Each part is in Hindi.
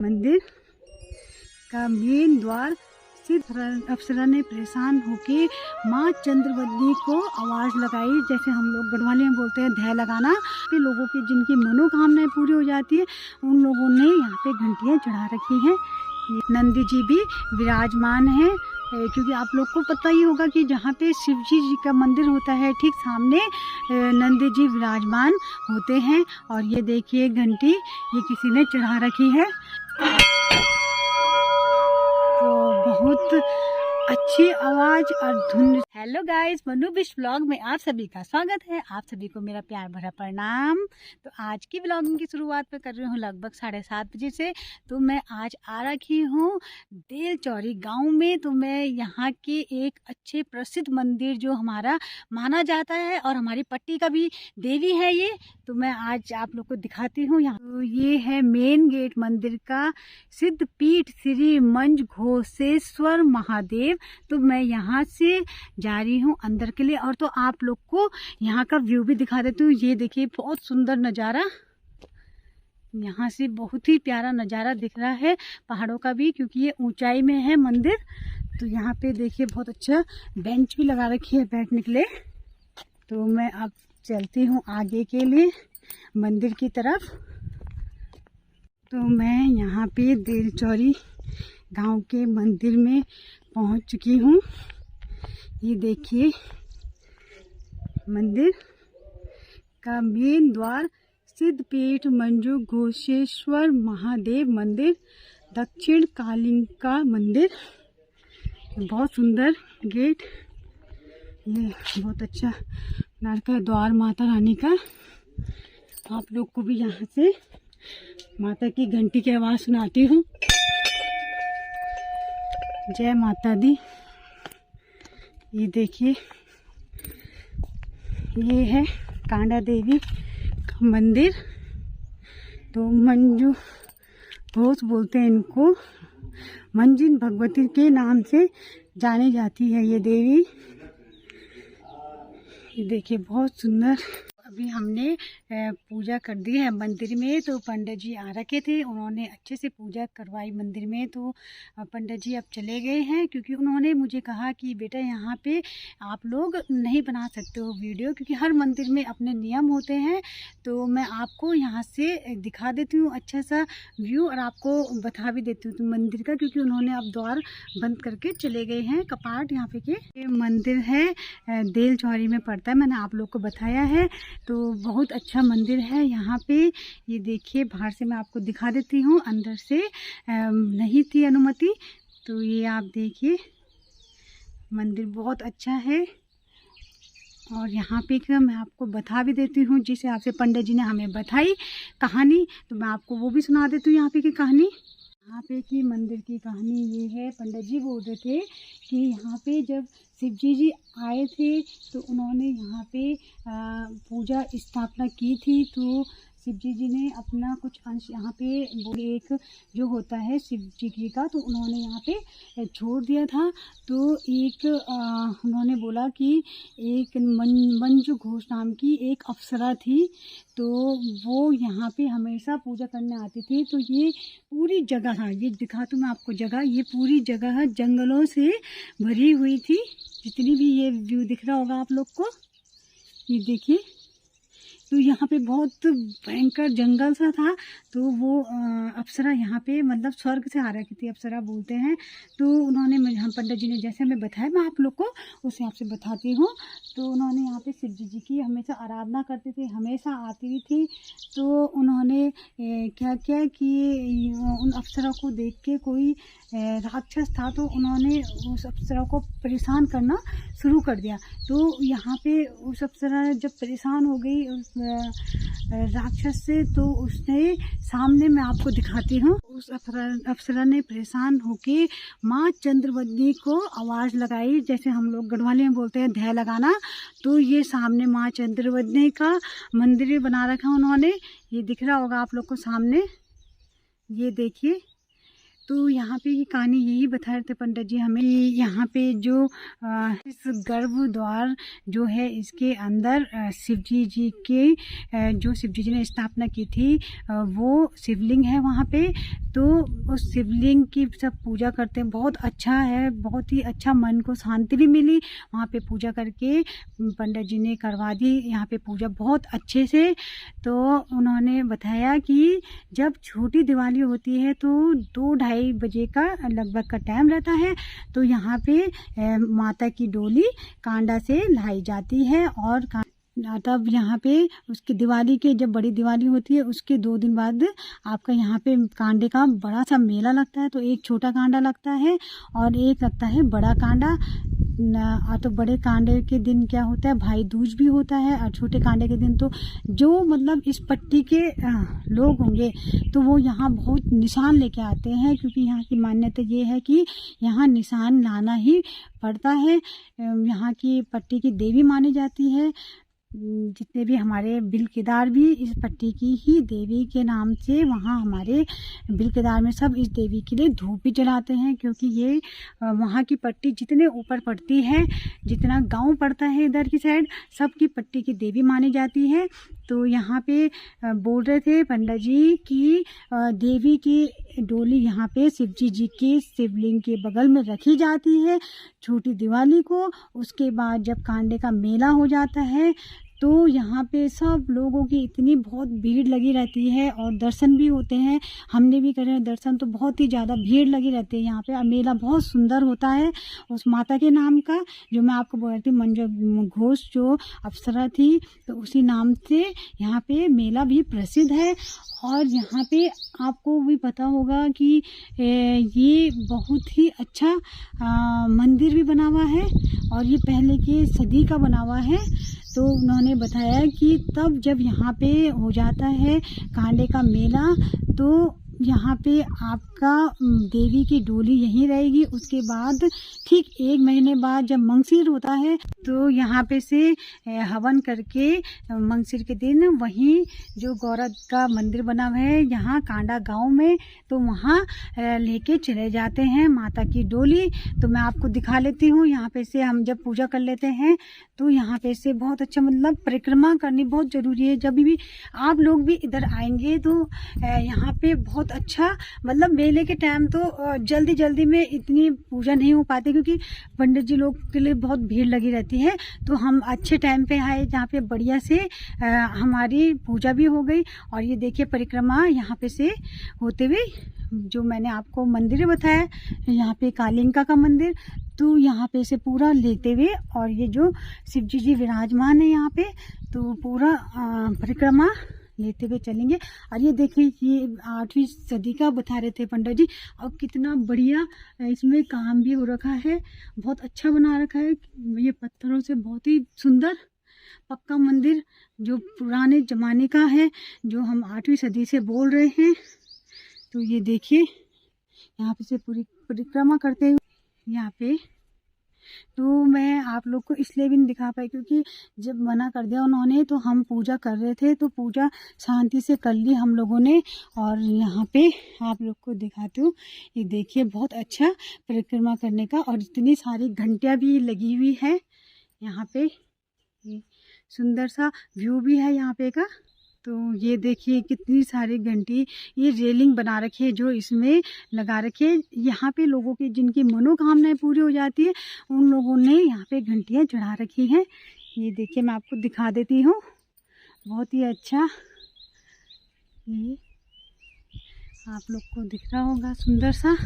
मंदिर का मेन द्वार स्थित अप्सरा ने परेशान होके माँ चंद्रवदनी को आवाज़ लगाई, जैसे हम लोग गढ़वाली में बोलते हैं धै लगाना। पे लोगों की जिनकी मनोकामनाएं पूरी हो जाती है उन लोगों ने यहाँ पे घंटियाँ चढ़ा रखी हैं। नंदी जी भी विराजमान है, क्योंकि आप लोग को पता ही होगा कि जहाँ पे शिव जी का मंदिर होता है ठीक सामने नंदी जी विराजमान होते हैं। और ये देखिए घंटी ये किसी ने चढ़ा रखी है, तो बहुत अच्छी आवाज़ और धुन। Hello guys, Manu wish vlog में आप सभी का स्वागत है। आप सभी को मेरा प्यार भरा प्रणाम। तो आज की व्लॉगिंग की शुरुआत मैं कर रही हूँ लगभग 7:30 बजे से। तो मैं आज आ रखी हूँ देलचौरी गांव में। तो मैं यहाँ के एक अच्छे प्रसिद्ध मंदिर जो हमारा माना जाता है और हमारी पट्टी का भी देवी है ये, तो मैं आज आप लोग को दिखाती हूँ यहाँ। तो ये है मेन गेट मंदिर का, सिद्ध पीठ श्री मंज घोषेश्वर महादेव। तो मैं यहाँ से जा रही हूँ अंदर के लिए, और तो आप लोग को यहाँ का व्यू भी दिखा देती हूँ। ये देखिए बहुत सुंदर नज़ारा, यहाँ से बहुत ही प्यारा नज़ारा दिख रहा है पहाड़ों का भी, क्योंकि ये ऊंचाई में है मंदिर। तो यहाँ पे देखिए बहुत अच्छा बेंच भी लगा रखी है बैठने के लिए। तो मैं अब चलती हूँ आगे के लिए मंदिर की तरफ। तो मैं यहाँ पे देलचौरी गांव के मंदिर में पहुँच चुकी हूँ। ये देखिए मंदिर का मेन द्वार सिद्ध पीठ मंजू घोषेश्वर महादेव मंदिर, दक्षिण कालिंग का मंदिर। बहुत सुंदर गेट, ये बहुत अच्छा लड़का द्वार माता रानी का। आप लोग को भी यहाँ से माता की घंटी की आवाज़ सुनाती हूँ। जय माता दी। ये देखिए ये है कांडा देवी का मंदिर। तो मंजू घोष बोलते हैं इनको, मंजिन भगवती के नाम से जानी जाती है ये देवी। ये देखिए बहुत सुंदर। अभी हमने पूजा कर दी है मंदिर में। तो पंडित जी आ रखे थे, उन्होंने अच्छे से पूजा करवाई मंदिर में। तो पंडित जी अब चले गए हैं, क्योंकि उन्होंने मुझे कहा कि बेटा यहाँ पे आप लोग नहीं बना सकते हो वीडियो, क्योंकि हर मंदिर में अपने नियम होते हैं। तो मैं आपको यहाँ से दिखा देती हूँ अच्छा सा व्यू, और आपको बता भी देती हूँ मंदिर का, क्योंकि उन्होंने अब द्वार बंद करके चले गए हैं कपाट यहाँ पे के। ये मंदिर है देलचौरी में पड़ता है, मैंने आप लोग को बताया है। तो बहुत अच्छा मंदिर है यहाँ पे। ये देखिए बाहर से मैं आपको दिखा देती हूँ, अंदर से नहीं थी अनुमति। तो ये आप देखिए मंदिर बहुत अच्छा है। और यहाँ पे क्या मैं आपको बता भी देती हूँ, जिस हिसाब से पंडित जी ने हमें बताई कहानी, तो मैं आपको वो भी सुना देती हूँ यहाँ पे की कहानी। यहाँ पे की मंदिर की कहानी ये है, पंडित जी बोल रहे थे कि यहाँ पे जब शिव जी आए थे तो उन्होंने यहाँ पे पूजा स्थापना की थी। तो शिव जी ने अपना कुछ अंश यहाँ पे एक जो होता है शिव जी का, तो उन्होंने यहाँ पे छोड़ दिया था। तो एक उन्होंने बोला कि एक मंजू घोष नाम की एक अप्सरा थी, तो वो यहाँ पे हमेशा पूजा करने आती थी। तो ये पूरी जगह है, ये दिखा तो मैं आपको जगह, ये पूरी जगह जंगलों से भरी हुई थी। जितनी भी ये व्यू दिख रहा होगा आप लोग को, ये देखिए। तो यहाँ पे बहुत भयंकर जंगल सा था। तो वो अप्सरा यहाँ पे मतलब स्वर्ग से आ रखी थी, अप्सरा बोलते हैं। तो उन्होंने हम पंडित जी ने जैसे हमें बताया, मैं आप लोग को उस हिसाब से बताती हूँ। तो उन्होंने यहाँ पे शिव जी की हमेशा आराधना करते थे, हमेशा आती भी थी। तो उन्होंने क्या किया कि उन अप्सरा को देख के कोई राक्षस था, तो उन्होंने उस अप्सरा को परेशान करना शुरू कर दिया। तो यहाँ पे उस अप्सरा जब परेशान हो गई उस राक्षस से, तो उसने सामने मैं आपको दिखाती हूँ, उस अप्सरा ने परेशान होके माँ चंद्रवदनी को आवाज़ लगाई, जैसे हम लोग गढ़वाली में बोलते हैं धै लगाना। तो ये सामने माँ चंद्रवदनी का मंदिर भी बना रखा उन्होंने, ये दिख रहा होगा आप लोग को सामने, ये देखिए। तो यहाँ पे ये कहानी यही बता रहे थे पंडित जी हमें, यहाँ पे जो इस गर्भ द्वार जो है इसके अंदर शिवजी जी के जो शिवजी जी ने स्थापना की थी वो शिवलिंग है वहाँ पे। तो उस शिवलिंग की सब पूजा करते हैं, बहुत अच्छा है, बहुत ही अच्छा, मन को शांति भी मिली वहाँ पे पूजा करके। पंडित जी ने करवा दी यहाँ पे पूजा बहुत अच्छे से। तो उन्होंने बताया कि जब छोटी दिवाली होती है तो 2-2:30 बजे का लगभग का टाइम रहता है, तो यहाँ पे माता की डोली कांडा से लाई जाती है। और तब यहाँ पे उसकी दिवाली के, जब बड़ी दिवाली होती है उसके 2 दिन बाद आपका यहाँ पे कांडे का बड़ा सा मेला लगता है। तो एक छोटा कांडा लगता है और एक लगता है बड़ा कांडा। तो बड़े कांडे के दिन क्या होता है, भाई दूज भी होता है, और छोटे कांडे के दिन तो जो मतलब इस पट्टी के लोग होंगे तो वो यहाँ बहुत निशान लेके आते हैं, क्योंकि यहाँ की मान्यता ये है कि यहाँ निशान लाना ही पड़ता है। यहाँ की पट्टी की देवी मानी जाती है। जितने भी हमारे बिलकेदार भी इस पट्टी की ही देवी के नाम से, वहाँ हमारे बिलकेदार में सब इस देवी के लिए धूप भी जलाते हैं, क्योंकि ये वहाँ की पट्टी जितने ऊपर पड़ती है, जितना गांव पड़ता है इधर की साइड, सबकी पट्टी की देवी मानी जाती है। तो यहाँ पे बोल रहे थे पंडित जी की देवी की डोली यहाँ पे शिवजी जी के शिवलिंग के बगल में रखी जाती है छोटी दिवाली को। उसके बाद जब कांडे का मेला हो जाता है तो यहाँ पे सब लोगों की इतनी बहुत भीड़ लगी रहती है और दर्शन भी होते हैं। हमने भी करे दर्शन, तो बहुत ही ज़्यादा भीड़ लगी रहती है यहाँ पे। और मेला बहुत सुंदर होता है उस माता के नाम का, जो मैं आपको बोल रही थी, मंजू घोष जो अप्सरा थी, तो उसी नाम से यहाँ पे मेला भी प्रसिद्ध है। और यहाँ पे आपको भी पता होगा कि ये बहुत ही अच्छा मंदिर भी बना हुआ है, और ये पहले के सदी का बना हुआ है। तो उन्होंने बताया कि तब जब यहाँ पे हो जाता है कांडे का मेला, तो यहाँ पे आपका देवी की डोली यहीं रहेगी। उसके बाद ठीक 1 महीने बाद जब मंगसिर होता है, तो यहाँ पे से हवन करके मंगसिर के दिन वहीं जो गौरा का मंदिर बना हुआ है यहाँ कांडा गांव में, तो वहाँ लेके चले जाते हैं माता की डोली। तो मैं आपको दिखा लेती हूँ। यहाँ पे से हम जब पूजा कर लेते हैं तो यहाँ पे से बहुत अच्छा, मतलब परिक्रमा करनी बहुत ज़रूरी है। जब भी आप लोग भी इधर आएंगे तो यहाँ पे बहुत अच्छा, मतलब मेले के टाइम तो जल्दी जल्दी में इतनी पूजा नहीं हो पाती, क्योंकि पंडित जी लोग के लिए बहुत भीड़ लगी रहती है। तो हम अच्छे टाइम पे आए जहाँ पे बढ़िया से हमारी पूजा भी हो गई। और ये देखिए परिक्रमा यहाँ पे से होते हुए, जो मैंने आपको मंदिर बताया यहाँ पे कालिंका का मंदिर, तो यहाँ पे से पूरा लेते हुए, और ये जो शिवजी जी विराजमान है यहाँ पे, तो पूरा परिक्रमा लेते हुए चलेंगे। और ये देखिए ये 8वीं सदी का बता रहे थे पंडित जी, और कितना बढ़िया इसमें काम भी हो रखा है, बहुत अच्छा बना रखा है। ये पत्थरों से बहुत ही सुंदर पक्का मंदिर जो पुराने ज़माने का है, जो हम 8वीं सदी से बोल रहे हैं। तो ये देखिए यहाँ पे से पूरी परिक्रमा करते हुए यहाँ पे, तो मैं आप लोग को इसलिए भी नहीं दिखा पाई क्योंकि जब मना कर दिया उन्होंने, तो हम पूजा कर रहे थे, तो पूजा शांति से कर ली हम लोगों ने। और यहाँ पे आप लोग को दिखाती हूँ, ये देखिए बहुत अच्छा परिक्रमा करने का, और इतनी सारी घंटियाँ भी लगी हुई है यहाँ पे, ये सुंदर सा व्यू भी है यहाँ पे का। तो ये देखिए कितनी सारी घंटी, ये रेलिंग बना रखी है जो इसमें लगा रखी है। यहाँ पे लोगों की जिनकी मनोकामनाएं पूरी हो जाती है उन लोगों ने यहाँ पे घंटियाँ चढ़ा रखी हैं। ये देखिए मैं आपको दिखा देती हूँ, बहुत ही अच्छा, ये आप लोग को दिख रहा होगा सुंदर सा।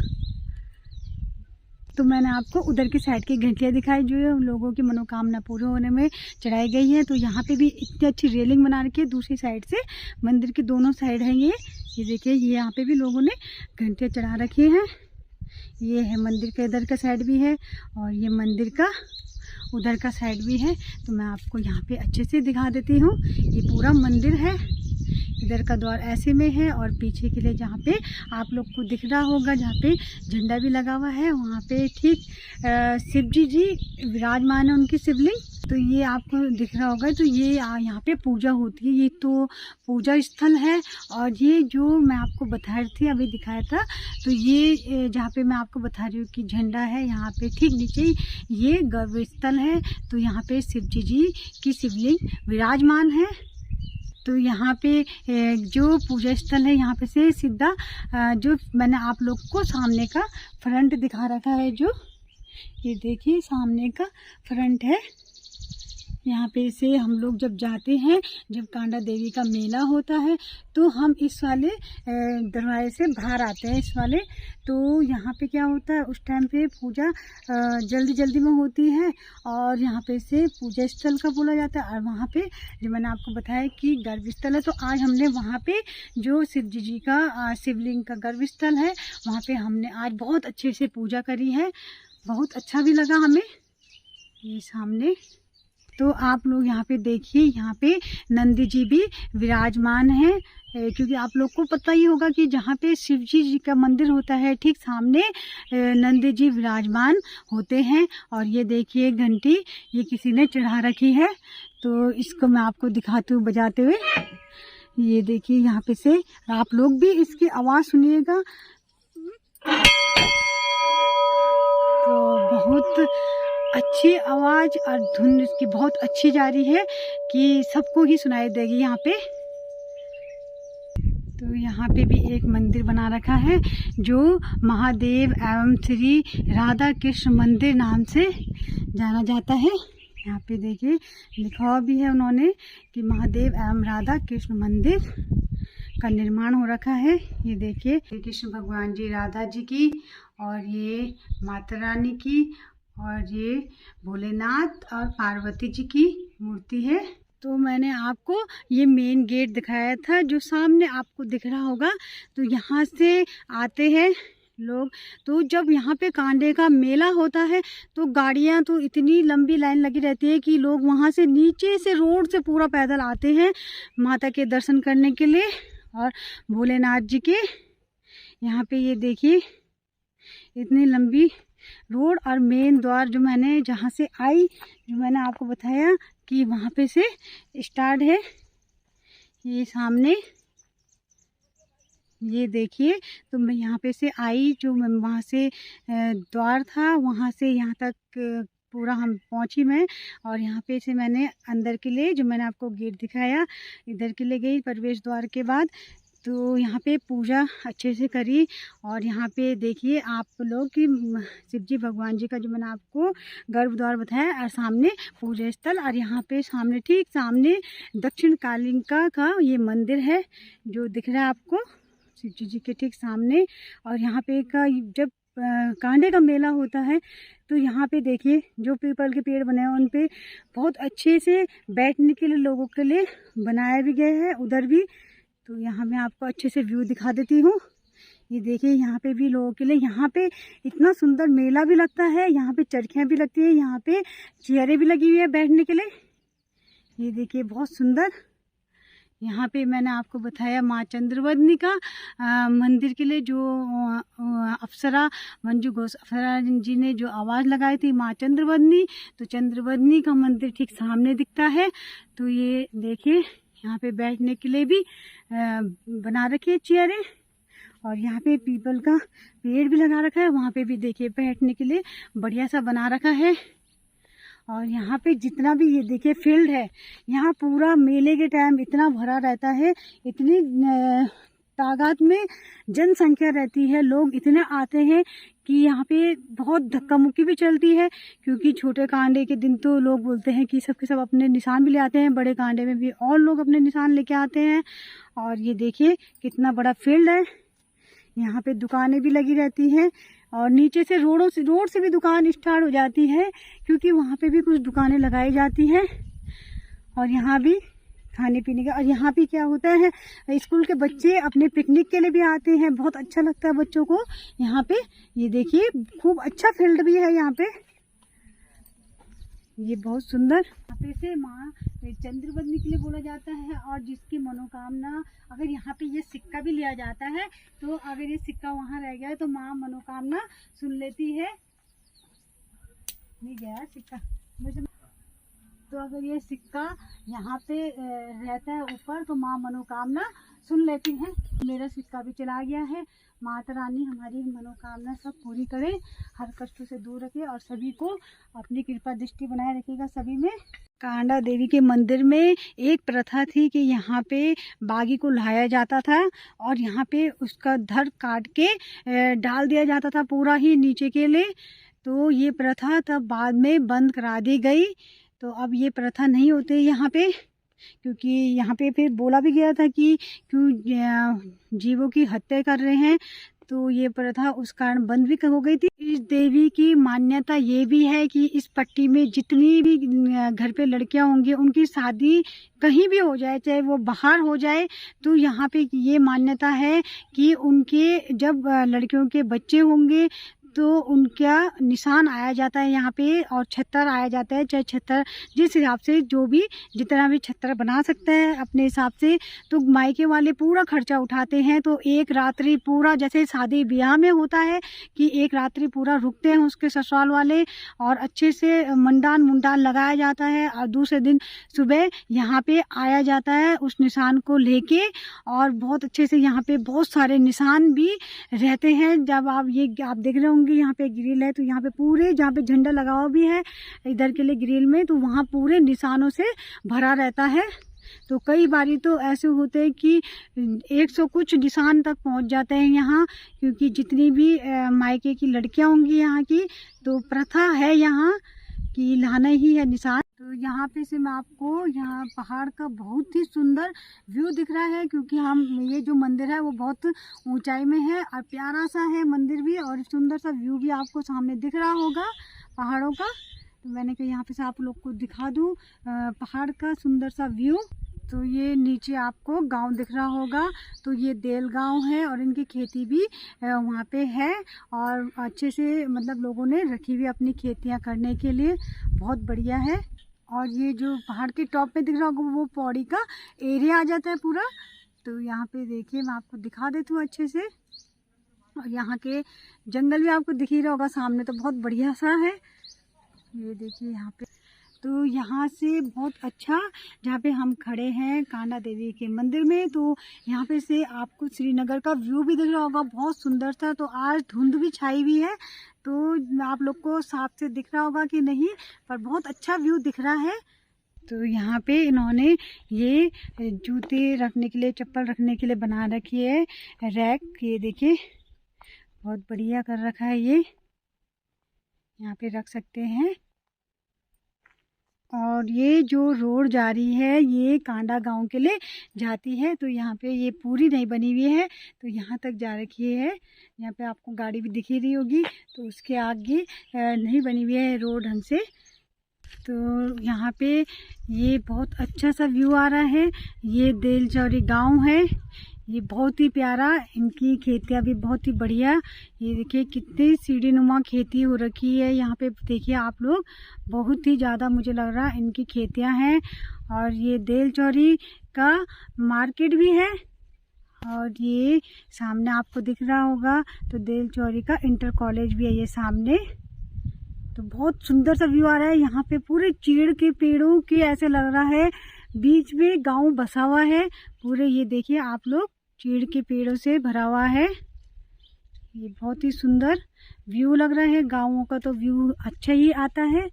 तो मैंने आपको उधर की साइड की घंटियाँ दिखाई जो है लोगों की मनोकामना पूरे होने में चढ़ाई गई है। तो यहाँ पे भी इतनी अच्छी रेलिंग बना रखी है, दूसरी साइड से मंदिर के दोनों साइड हैं ये देखिए, ये यहाँ पे भी लोगों ने घंटियाँ चढ़ा रखी हैं। ये है मंदिर के इधर का साइड भी है, और ये मंदिर का उधर का साइड भी है। तो मैं आपको यहाँ पे अच्छे से दिखा देती हूँ। ये पूरा मंदिर है, इधर का द्वार ऐसे में है और पीछे के लिए जहाँ पे आप लोग को दिख रहा होगा जहाँ पे झंडा भी लगा हुआ है वहाँ पे ठीक शिव जी विराजमान है, उनकी शिवलिंग। तो ये आपको दिख रहा होगा। तो ये यहाँ पे पूजा होती है, ये तो पूजा स्थल है। और ये जो मैं आपको बता रही थी, अभी दिखाया था, तो ये जहाँ पे मैं आपको बता रही हूँ कि झंडा है, यहाँ पे ठीक नीचे ये गर्भ स्थल है। तो यहाँ पे शिव जी की शिवलिंग विराजमान है। तो यहाँ पे जो पूजा स्थल है, यहाँ पे से सीधा जो मैंने आप लोग को सामने का फ्रंट दिखा रखा है, जो ये देखिए सामने का फ्रंट है। यहाँ पे से हम लोग जब जाते हैं, जब कांडा देवी का मेला होता है, तो हम इस वाले दरवाजे से बाहर आते हैं, इस वाले। तो यहाँ पे क्या होता है, उस टाइम पे पूजा जल्दी जल्दी में होती है और यहाँ पे से पूजा स्थल का बोला जाता है। और वहाँ पे जो मैंने आपको बताया कि गर्भ स्थल है, तो आज हमने वहाँ पे जो शिव जी का शिवलिंग का गर्भ स्थल है, वहाँ पे हमने आज बहुत अच्छे से पूजा करी है। बहुत अच्छा भी लगा हमें। ये सामने तो आप लोग यहाँ पे देखिए, यहाँ पे नंदी जी भी विराजमान है, क्योंकि आप लोग को पता ही होगा कि जहाँ पे शिव जी का मंदिर होता है, ठीक सामने नंदी जी विराजमान होते हैं। और ये देखिए घंटी, ये किसी ने चढ़ा रखी है, तो इसको मैं आपको दिखाती हूँ बजाते हुए। ये देखिए यहाँ पे से आप लोग भी इसकी आवाज़ सुनिएगा। तो बहुत अच्छी आवाज़ और धुन इसकी बहुत अच्छी जा रही है कि सबको ही सुनाई देगी यहाँ पे। तो यहाँ पे भी एक मंदिर बना रखा है जो महादेव एवं श्री राधा कृष्ण मंदिर नाम से जाना जाता है। यहाँ पे देखिए लिखा हुआ भी है उन्होंने कि महादेव एवं राधा कृष्ण मंदिर का निर्माण हो रखा है। ये देखिए कृष्ण भगवान जी, राधा जी की, और ये माता रानी की, और ये भोलेनाथ और पार्वती जी की मूर्ति है। तो मैंने आपको ये मेन गेट दिखाया था जो सामने आपको दिख रहा होगा। तो यहाँ से आते हैं लोग। तो जब यहाँ पे कांडे का मेला होता है तो गाड़ियाँ तो इतनी लंबी लाइन लगी रहती है कि लोग वहाँ से नीचे से रोड से पूरा पैदल आते हैं माता के दर्शन करने के लिए और भोलेनाथ जी के। यहाँ पे ये देखिए इतनी लंबी रोड और मेन द्वार जो मैंने जहाँ से आई, जो मैंने आपको बताया कि वहाँ पे से स्टार्ट है। ये सामने ये देखिए, तो मैं यहाँ पे से आई, जो मैं वहाँ से द्वार था वहाँ से यहाँ तक पूरा हम पहुँची मैं। और यहाँ पे से मैंने अंदर के लिए जो मैंने आपको गेट दिखाया, इधर के लिए गई प्रवेश द्वार के बाद। तो यहाँ पे पूजा अच्छे से करी। और यहाँ पे देखिए आप लोग कि शिव जी भगवान जी का जो मैंने आपको गर्भ द्वार बताया और सामने पूजा स्थल, और यहाँ पे सामने ठीक सामने दक्षिण कालिका का ये मंदिर है जो दिख रहा है आपको शिव जी के ठीक सामने। और यहाँ पे का जब कांडे का मेला होता है तो यहाँ पे देखिए जो पीपल के पेड़ बने हैं उन पे बहुत अच्छे से बैठने के लिए लोगों के लिए बनाया भी गया है उधर भी। तो यहाँ मैं आपको अच्छे से व्यू दिखा देती हूँ। ये देखिए यहाँ पे भी लोगों के लिए यहाँ पे इतना सुंदर मेला भी लगता है। यहाँ पे चरखियाँ भी लगती है, यहाँ पे चेयरें भी लगी हुई है बैठने के लिए। ये देखिए बहुत सुंदर। यहाँ पे मैंने आपको बताया माँ चंद्रवदनी का मंदिर के लिए जो अप्सरा मंजू घोष अप्सरा जी ने जो आवाज़ लगाई थी माँ चंद्रवदनी, तो चंद्रवदनी का मंदिर ठीक सामने दिखता है। तो ये देखिए यहाँ पे बैठने के लिए भी बना रखी है चेयरें। और यहाँ पे पीपल का पेड़ भी लगा रखा है, वहाँ पे भी देखिए बैठने के लिए बढ़िया सा बना रखा है। और यहाँ पे जितना भी ये देखिए फील्ड है, यहाँ पूरा मेले के टाइम इतना भरा रहता है, इतनी तादाद में जनसंख्या रहती है, लोग इतने आते हैं कि यहाँ पे बहुत धक्का मुक्की भी चलती है। क्योंकि छोटे कांडे के दिन तो लोग बोलते हैं कि सबके सब अपने निशान भी ले आते हैं, बड़े कांडे में भी और लोग अपने निशान लेके आते हैं। और ये देखिए कितना बड़ा फील्ड है, यहाँ पे दुकानें भी लगी रहती हैं और नीचे से रोड से भी दुकान स्टार्ट हो जाती है, क्योंकि वहाँ पे भी कुछ दुकानें लगाई जाती हैं। और यहाँ भी खाने पीने का। और यहाँ पे क्या होता है, स्कूल के बच्चे अपने पिकनिक के लिए भी आते हैं, बहुत अच्छा लगता है बच्चों को यहाँ पे। ये देखिए खूब अच्छा फील्ड भी है यहाँ पे। ये बहुत सुंदर। यहाँ पे से माँ चंद्रवदनी के लिए बोला जाता है, और जिसकी मनोकामना, अगर यहाँ पे ये सिक्का भी लिया जाता है तो अगर ये सिक्का वहाँ रह गया तो माँ मनोकामना सुन लेती है। नहीं गया सिक्का मुझे, तो अगर ये सिक्का यहाँ पे रहता है ऊपर तो माँ मनोकामना सुन लेती है। मेरा सिक्का भी चला गया है। माता रानी हमारी मनोकामना सब पूरी करे, हर कष्टों से दूर रखे और सभी को अपनी कृपा दृष्टि बनाए रखेगा सभी में। कांडा देवी के मंदिर में एक प्रथा थी कि यहाँ पे बागी को लाया जाता था और यहाँ पे उसका धड़ काट के डाल दिया जाता था पूरा ही नीचे के लिए। तो ये प्रथा तब बाद में बंद करा दी गई। तो अब ये प्रथा नहीं होती यहाँ पे, क्योंकि यहाँ पे फिर बोला भी गया था कि क्यों जीवों की हत्या कर रहे हैं, तो ये प्रथा उस कारण बंद भी हो गई थी। इस देवी की मान्यता ये भी है कि इस पट्टी में जितनी भी घर पे लड़कियां होंगी उनकी शादी कहीं भी हो जाए, चाहे वो बाहर हो जाए, तो यहाँ पे ये मान्यता है कि उनके जब लड़कियों के बच्चे होंगे तो उनका निशान आया जाता है यहाँ पे, और छत्तर आया जाता है। चाहे छत्तर जिस हिसाब से जो भी जितना भी छत्तर बना सकते हैं अपने हिसाब से, तो मायके वाले पूरा खर्चा उठाते हैं। तो एक रात्रि पूरा, जैसे शादी ब्याह में होता है कि एक रात्रि पूरा रुकते हैं उसके ससुराल वाले, और अच्छे से मुंडान लगाया जाता है, और दूसरे दिन सुबह यहाँ पे आया जाता है उस निशान को लेके। और बहुत अच्छे से यहाँ पे बहुत सारे निशान भी रहते हैं। जब आप देख रहे होंगे यहाँ पे ग्रिल है, तो यहाँ पे पूरे जहाँ पे झंडा लगा हुआ भी है इधर के लिए ग्रिल में, तो वहाँ पूरे निशानों से भरा रहता है। तो कई बारी तो ऐसे होते हैं कि 100 कुछ निशान तक पहुँच जाते हैं यहाँ, क्योंकि जितनी भी मायके की लड़कियाँ होंगी यहाँ की, तो प्रथा है यहाँ कि लाना ही है निशान। तो यहाँ पे से मैं आपको यहाँ पहाड़ का बहुत ही सुंदर व्यू दिख रहा है, क्योंकि हम ये जो मंदिर है वो बहुत ऊंचाई में है और प्यारा सा है मंदिर भी, और सुंदर सा व्यू भी आपको सामने दिख रहा होगा पहाड़ों का। तो मैंने कहा यहाँ पे से आप लोग को दिखा दूँ पहाड़ का सुंदर सा व्यू। तो ये नीचे आपको गांव दिख रहा होगा, तो ये देल गांव है और इनकी खेती भी वहाँ पे है, और अच्छे से मतलब लोगों ने रखी हुई अपनी खेतियाँ करने के लिए, बहुत बढ़िया है। और ये जो पहाड़ के टॉप पे दिख रहा होगा वो पौड़ी का एरिया आ जाता है पूरा। तो यहाँ पे देखिए मैं आपको दिखा देती हूँ अच्छे से, और यहाँ के जंगल भी आपको दिख ही रहा होगा सामने, तो बहुत बढ़िया सा है। ये देखिए यहाँ पे, तो यहाँ से बहुत अच्छा जहाँ पे हम खड़े हैं कांडा देवी के मंदिर में, तो यहाँ पे से आपको श्रीनगर का व्यू भी दिख रहा होगा बहुत सुंदर सा। तो आज धुंध भी छाई हुई है, तो आप लोग को साफ से दिख रहा होगा कि नहीं, पर बहुत अच्छा व्यू दिख रहा है। तो यहाँ पे इन्होंने ये जूते रखने के लिए, चप्पल रखने के लिए बना रखी है रैक। ये देखिए बहुत बढ़िया कर रखा है, ये यहाँ पे रख सकते हैं। और ये जो रोड जा रही है ये कांडा गांव के लिए जाती है, तो यहाँ पे ये पूरी नहीं बनी हुई है, तो यहाँ तक जा रखी है। यहाँ पे आपको गाड़ी भी दिख ही रही होगी, तो उसके आगे नहीं बनी हुई है रोड ढंग से। तो यहाँ पे ये बहुत अच्छा सा व्यू आ रहा है। ये देलचौरी गांव है, ये बहुत ही प्यारा, इनकी खेतियाँ भी बहुत ही बढ़िया। ये देखिए कितनी सीढ़ी नुमा खेती हो रखी है यहाँ पे, देखिए आप लोग, बहुत ही ज़्यादा मुझे लग रहा है इनकी खेतियाँ हैं। और ये देलचौरी का मार्केट भी है, और ये सामने आपको दिख रहा होगा तो देलचौरी का इंटर कॉलेज भी है ये सामने। तो बहुत सुंदर सा व्यू आ रहा है। यहाँ पे पूरे चीड़ के पेड़ों के ऐसे लग रहा है बीच में गांव बसा हुआ है पूरे। ये देखिए आप लोग, चीड़ के पेड़ों से भरा हुआ है, ये बहुत ही सुंदर व्यू लग रहा है। गांवों का तो व्यू अच्छा ही आता है,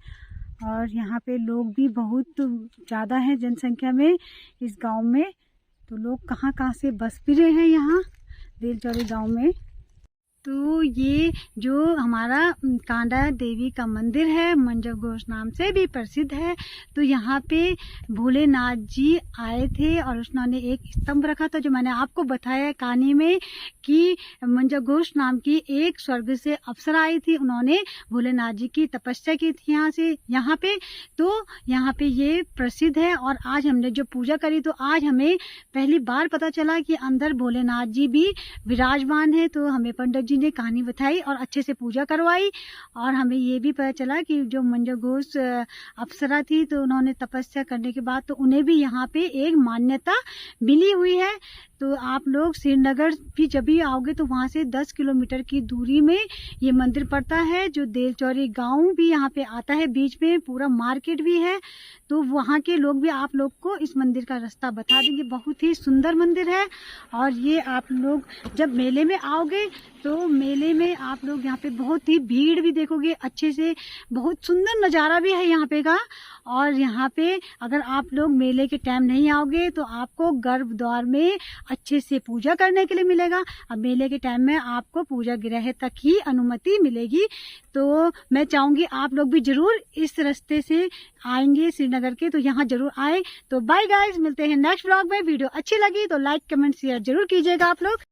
और यहाँ पे लोग भी बहुत ज़्यादा हैं जनसंख्या में इस गांव में। तो लोग कहाँ कहाँ से बस भी रहे हैं यहाँ देलचौरी गांव में। तो ये जो हमारा कांडा देवी का मंदिर है मंजर घोष नाम से भी प्रसिद्ध है। तो यहाँ पे भोलेनाथ जी आए थे और उन्होंने एक स्तंभ रखा था, जो मैंने आपको बताया कहानी में कि मंजर घोष नाम की एक स्वर्ग से अप्सरा आई थी, उन्होंने भोलेनाथ जी की तपस्या की थी यहाँ पे। तो यहाँ पे ये प्रसिद्ध है, और आज हमने जो पूजा करी तो आज हमें पहली बार पता चला कि अंदर भोलेनाथ जी भी विराजमान है। तो हमें पंडित जी ने कहानी बताई और अच्छे से पूजा करवाई। और हमें ये भी पता चला कि जो मंजू घोष अप्सरा थी तो उन्होंने तपस्या करने के बाद तो उन्हें भी यहाँ पे एक मान्यता मिली हुई है। तो आप लोग श्रीनगर भी जब भी आओगे तो वहाँ से 10 किलोमीटर की दूरी में ये मंदिर पड़ता है। जो देलचौरी गांव भी यहाँ पे आता है, बीच में पूरा मार्केट भी है। तो वहाँ के लोग भी आप लोग को इस मंदिर का रास्ता बता देंगे। बहुत ही सुंदर मंदिर है। और ये आप लोग जब मेले में आओगे तो मेले में आप लोग यहाँ पे बहुत ही भीड़ भी देखोगे अच्छे से। बहुत सुंदर नज़ारा भी है यहाँ पे का। और यहाँ पे अगर आप लोग मेले के टाइम नहीं आओगे तो आपको गर्भद्वार में अच्छे से पूजा करने के लिए मिलेगा। अब मेले के टाइम में आपको पूजा गृह तक ही अनुमति मिलेगी। तो मैं चाहूँगी आप लोग भी जरूर इस रास्ते से आएंगे श्रीनगर के, तो यहाँ जरूर आए। तो बाय गाइज, मिलते हैं नेक्स्ट व्लॉग में। वीडियो अच्छी लगी तो लाइक कमेंट शेयर जरूर कीजिएगा आप लोग।